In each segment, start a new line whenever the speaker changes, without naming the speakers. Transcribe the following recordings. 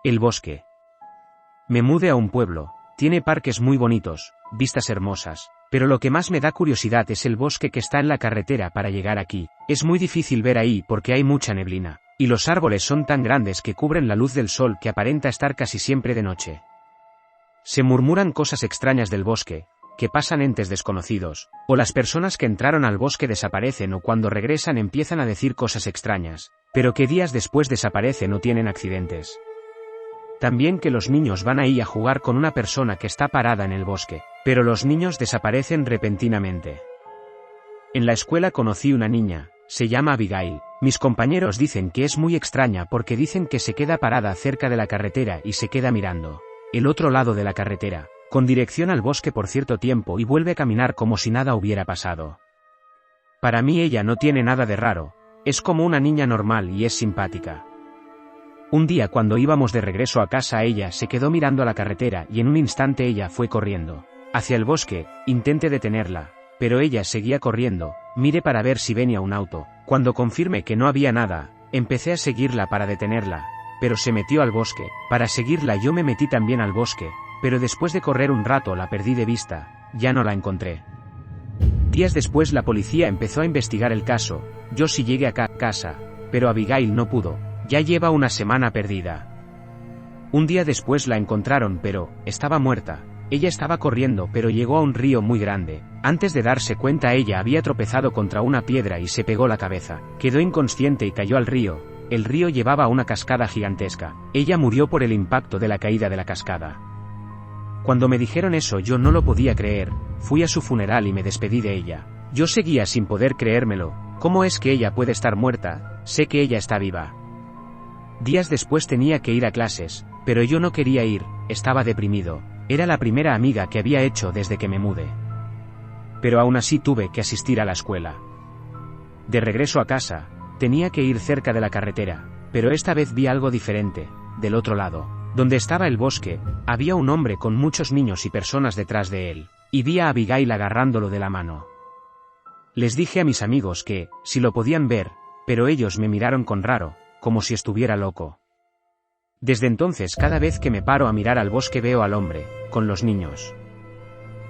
El bosque. Me mudé a un pueblo. Tiene parques muy bonitos, vistas hermosas, pero lo que más me da curiosidad es el bosque que está en la carretera para llegar aquí. Es muy difícil ver ahí porque hay mucha neblina, y los árboles son tan grandes que cubren la luz del sol que aparenta estar casi siempre de noche. Se murmuran cosas extrañas del bosque, que pasan entes desconocidos, o las personas que entraron al bosque desaparecen o cuando regresan empiezan a decir cosas extrañas, pero que días después desaparecen o tienen accidentes. También que los niños van ahí a jugar con una persona que está parada en el bosque, pero los niños desaparecen repentinamente. En la escuela conocí una niña, se llama Abigail. Mis compañeros dicen que es muy extraña porque dicen que se queda parada cerca de la carretera y se queda mirando el otro lado de la carretera, con dirección al bosque por cierto tiempo y vuelve a caminar como si nada hubiera pasado. Para mí ella no tiene nada de raro, es como una niña normal y es simpática. Un día cuando íbamos de regreso a casa ella se quedó mirando a la carretera y en un instante ella fue corriendo hacia el bosque. Intenté detenerla, pero ella seguía corriendo. Miré para ver si venía un auto. Cuando confirmé que no había nada, empecé a seguirla para detenerla, pero se metió al bosque. Para seguirla yo me metí también al bosque, pero después de correr un rato la perdí de vista, ya no la encontré. Días después la policía empezó a investigar el caso. Yo sí llegué a casa, pero Abigail no pudo. Ya lleva una semana perdida. Un día después la encontraron pero estaba muerta. Ella estaba corriendo pero llegó a un río muy grande. Antes de darse cuenta ella había tropezado contra una piedra y se pegó la cabeza. Quedó inconsciente y cayó al río. El río llevaba a una cascada gigantesca. Ella murió por el impacto de la caída de la cascada. Cuando me dijeron eso yo no lo podía creer. Fui a su funeral y me despedí de ella. Yo seguía sin poder creérmelo. ¿Cómo es que ella puede estar muerta? Sé que ella está viva. Días después tenía que ir a clases, pero yo no quería ir, estaba deprimido. Era la primera amiga que había hecho desde que me mudé. Pero aún así tuve que asistir a la escuela. De regreso a casa, tenía que ir cerca de la carretera, pero esta vez vi algo diferente. Del otro lado, donde estaba el bosque, había un hombre con muchos niños y personas detrás de él, y vi a Abigail agarrándolo de la mano. Les dije a mis amigos que, si lo podían ver, pero ellos me miraron con raro, como si estuviera loco. Desde entonces cada vez que me paro a mirar al bosque veo al hombre, con los niños.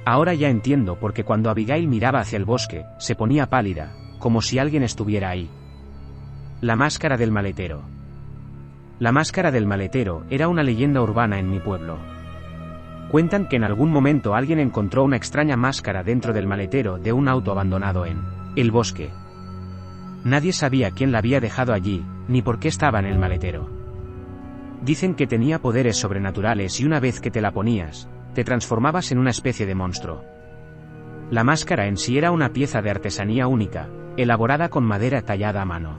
Ahora ya entiendo porque cuando Abigail miraba hacia el bosque, se ponía pálida, como si alguien estuviera ahí. La máscara del maletero. La máscara del maletero era una leyenda urbana en mi pueblo. Cuentan que en algún momento alguien encontró una extraña máscara dentro del maletero de un auto abandonado en el bosque. Nadie sabía quién la había dejado allí, ni por qué estaba en el maletero. Dicen que tenía poderes sobrenaturales y una vez que te la ponías, te transformabas en una especie de monstruo. La máscara en sí era una pieza de artesanía única, elaborada con madera tallada a mano.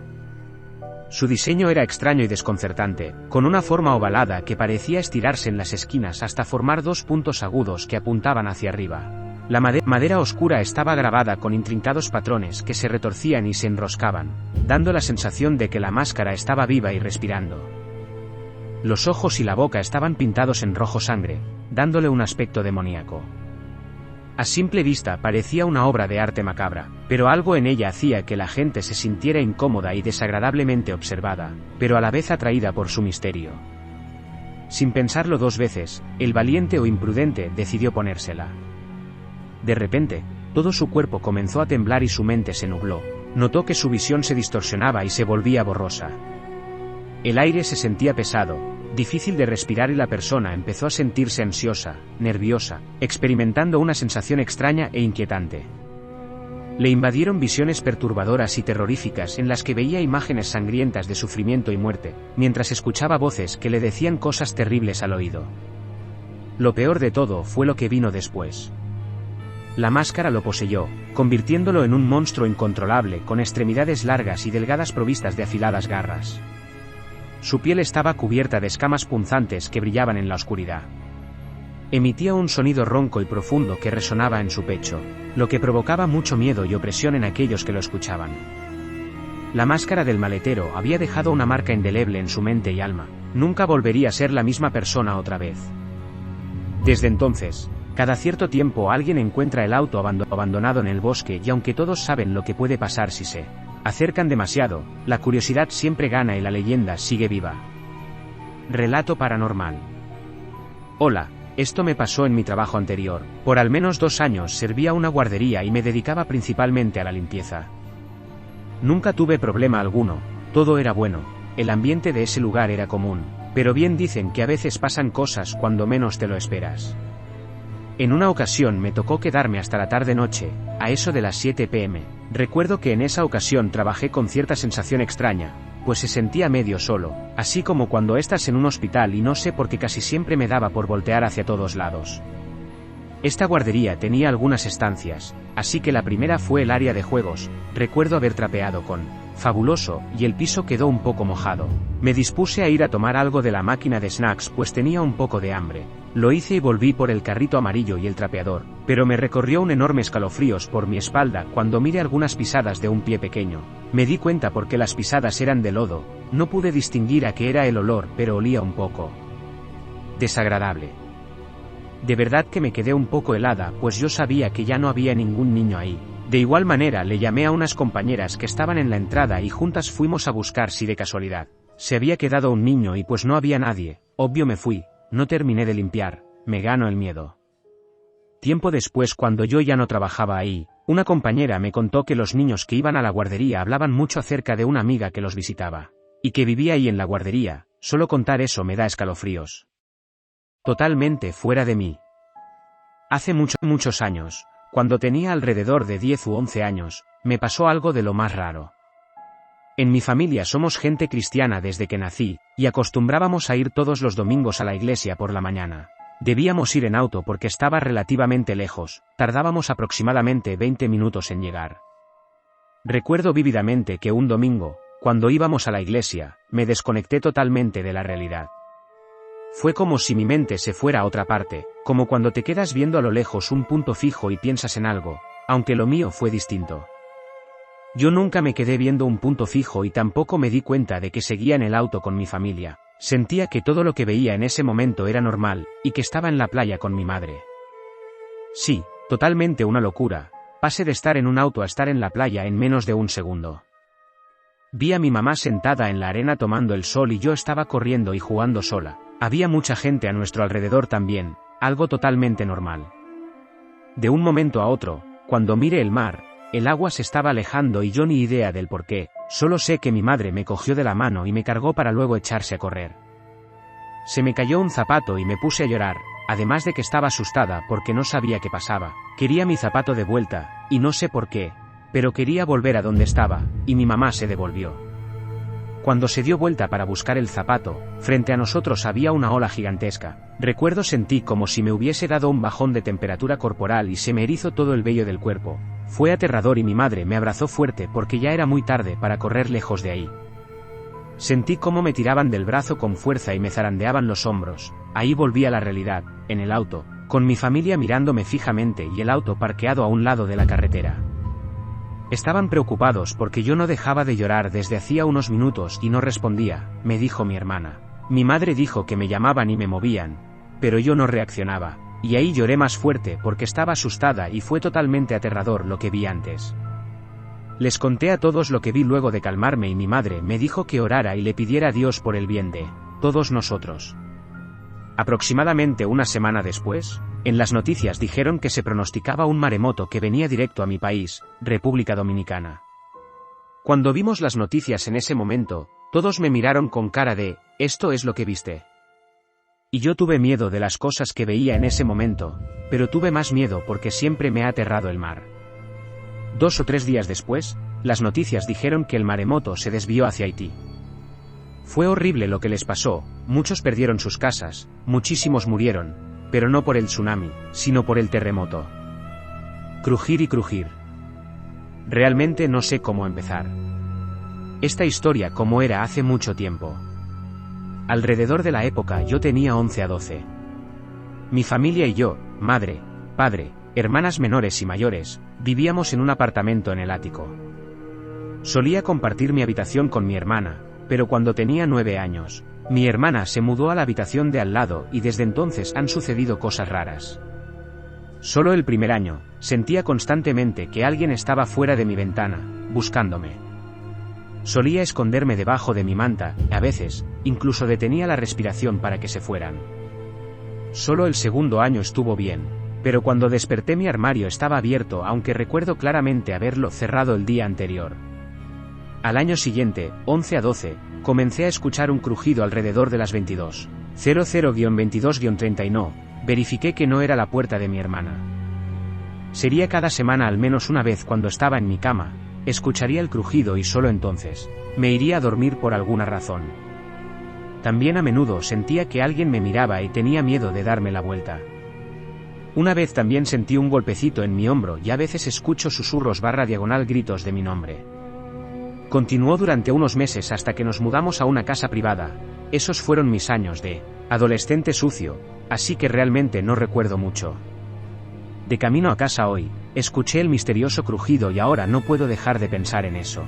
Su diseño era extraño y desconcertante, con una forma ovalada que parecía estirarse en las esquinas hasta formar dos puntos agudos que apuntaban hacia arriba. La madera oscura estaba grabada con intrincados patrones que se retorcían y se enroscaban, dando la sensación de que la máscara estaba viva y respirando. Los ojos y la boca estaban pintados en rojo sangre, dándole un aspecto demoníaco. A simple vista parecía una obra de arte macabra, pero algo en ella hacía que la gente se sintiera incómoda y desagradablemente observada, pero a la vez atraída por su misterio. Sin pensarlo dos veces, el valiente o imprudente decidió ponérsela. De repente, todo su cuerpo comenzó a temblar y su mente se nubló. Notó que su visión se distorsionaba y se volvía borrosa. El aire se sentía pesado, difícil de respirar y la persona empezó a sentirse ansiosa, nerviosa, experimentando una sensación extraña e inquietante. Le invadieron visiones perturbadoras y terroríficas en las que veía imágenes sangrientas de sufrimiento y muerte, mientras escuchaba voces que le decían cosas terribles al oído. Lo peor de todo fue lo que vino después. La máscara lo poseyó, convirtiéndolo en un monstruo incontrolable con extremidades largas y delgadas provistas de afiladas garras. Su piel estaba cubierta de escamas punzantes que brillaban en la oscuridad. Emitía un sonido ronco y profundo que resonaba en su pecho, lo que provocaba mucho miedo y opresión en aquellos que lo escuchaban. La máscara del maletero había dejado una marca indeleble en su mente y alma. Nunca volvería a ser la misma persona otra vez. Desde entonces, cada cierto tiempo alguien encuentra el auto abandonado en el bosque y aunque todos saben lo que puede pasar si se acercan demasiado, la curiosidad siempre gana y la leyenda sigue viva. Relato paranormal. Hola, esto me pasó en mi trabajo anterior. Por al menos 2 años servía una guardería y me dedicaba principalmente a la limpieza. Nunca tuve problema alguno, todo era bueno, el ambiente de ese lugar era común, pero bien dicen que a veces pasan cosas cuando menos te lo esperas. En una ocasión me tocó quedarme hasta la tarde-noche, a eso de las 7 p.m. Recuerdo que en esa ocasión trabajé con cierta sensación extraña, pues se sentía medio solo, así como cuando estás en un hospital y no sé por qué casi siempre me daba por voltear hacia todos lados. Esta guardería tenía algunas estancias, así que la primera fue el área de juegos. Recuerdo haber trapeado con fabuloso, y el piso quedó un poco mojado. Me dispuse a ir a tomar algo de la máquina de snacks pues tenía un poco de hambre. Lo hice y volví por el carrito amarillo y el trapeador, pero me recorrió un enorme escalofríos por mi espalda cuando miré algunas pisadas de un pie pequeño. Me di cuenta porque las pisadas eran de lodo, no pude distinguir a qué era el olor, pero olía un poco desagradable. De verdad que me quedé un poco helada, pues yo sabía que ya no había ningún niño ahí. De igual manera le llamé a unas compañeras que estaban en la entrada y juntas fuimos a buscar si de casualidad se había quedado un niño y pues no había nadie. Obvio me fui, no terminé de limpiar, me ganó el miedo. Tiempo después, cuando yo ya no trabajaba ahí, una compañera me contó que los niños que iban a la guardería hablaban mucho acerca de una amiga que los visitaba, y que vivía ahí en la guardería. Solo contar eso me da escalofríos. Totalmente fuera de mí. Hace muchos años, cuando tenía alrededor de 10 u 11 años, me pasó algo de lo más raro. En mi familia somos gente cristiana desde que nací, y acostumbrábamos a ir todos los domingos a la iglesia por la mañana. Debíamos ir en auto porque estaba relativamente lejos, tardábamos aproximadamente 20 minutos en llegar. Recuerdo vívidamente que un domingo, cuando íbamos a la iglesia, me desconecté totalmente de la realidad. Fue como si mi mente se fuera a otra parte, como cuando te quedas viendo a lo lejos un punto fijo y piensas en algo, aunque lo mío fue distinto. Yo nunca me quedé viendo un punto fijo y tampoco me di cuenta de que seguía en el auto con mi familia. Sentía que todo lo que veía en ese momento era normal, y que estaba en la playa con mi madre. Sí, totalmente una locura. Pasé de estar en un auto a estar en la playa en menos de un segundo. Vi a mi mamá sentada en la arena tomando el sol y yo estaba corriendo y jugando sola. Había mucha gente a nuestro alrededor también, algo totalmente normal. De un momento a otro, cuando miré el mar, el agua se estaba alejando y yo ni idea del por qué, solo sé que mi madre me cogió de la mano y me cargó para luego echarse a correr. Se me cayó un zapato y me puse a llorar, además de que estaba asustada porque no sabía qué pasaba. Quería mi zapato de vuelta, y no sé por qué, pero quería volver a donde estaba, y mi mamá se devolvió. Cuando se dio vuelta para buscar el zapato, frente a nosotros había una ola gigantesca. Recuerdo sentí como si me hubiese dado un bajón de temperatura corporal y se me erizó todo el vello del cuerpo. Fue aterrador y mi madre me abrazó fuerte porque ya era muy tarde para correr lejos de ahí. Sentí cómo me tiraban del brazo con fuerza y me zarandeaban los hombros. Ahí volví a la realidad, en el auto, con mi familia mirándome fijamente y el auto parqueado a un lado de la carretera. Estaban preocupados porque yo no dejaba de llorar desde hacía unos minutos y no respondía, me dijo mi hermana. Mi madre dijo que me llamaban y me movían, pero yo no reaccionaba, y ahí lloré más fuerte porque estaba asustada y fue totalmente aterrador lo que vi antes. Les conté a todos lo que vi luego de calmarme y mi madre me dijo que orara y le pidiera a Dios por el bien de todos nosotros. Aproximadamente una semana después, en las noticias dijeron que se pronosticaba un maremoto que venía directo a mi país, República Dominicana. Cuando vimos las noticias en ese momento, todos me miraron con cara de, ¿esto es lo que viste? Y yo tuve miedo de las cosas que veía en ese momento, pero tuve más miedo porque siempre me ha aterrado el mar. 2 o 3 días después, las noticias dijeron que el maremoto se desvió hacia Haití. Fue horrible lo que les pasó, muchos perdieron sus casas, muchísimos murieron, pero no por el tsunami, sino por el terremoto. Crujir y crujir. Realmente no sé cómo empezar. Esta historia como era hace mucho tiempo. Alrededor de la época yo tenía 11 a 12. Mi familia y yo, madre, padre, hermanas menores y mayores, vivíamos en un apartamento en el ático. Solía compartir mi habitación con mi hermana, pero cuando tenía 9 años, mi hermana se mudó a la habitación de al lado y desde entonces han sucedido cosas raras. Solo el primer año, sentía constantemente que alguien estaba fuera de mi ventana, buscándome. Solía esconderme debajo de mi manta, a veces, incluso detenía la respiración para que se fueran. Solo el segundo año estuvo bien, pero cuando desperté mi armario estaba abierto, aunque recuerdo claramente haberlo cerrado el día anterior. Al año siguiente, 11 a 12, comencé a escuchar un crujido alrededor de las 22:00-22:30 y no, verifiqué que no era la puerta de mi hermana. Sería cada semana al menos una vez cuando estaba en mi cama, escucharía el crujido y solo entonces, me iría a dormir por alguna razón. También a menudo sentía que alguien me miraba y tenía miedo de darme la vuelta. Una vez también sentí un golpecito en mi hombro y a veces escucho susurros/gritos de mi nombre. Continuó durante unos meses hasta que nos mudamos a una casa privada. Esos fueron mis años de adolescente sucio, así que realmente no recuerdo mucho. De camino a casa hoy, escuché el misterioso crujido y ahora no puedo dejar de pensar en eso.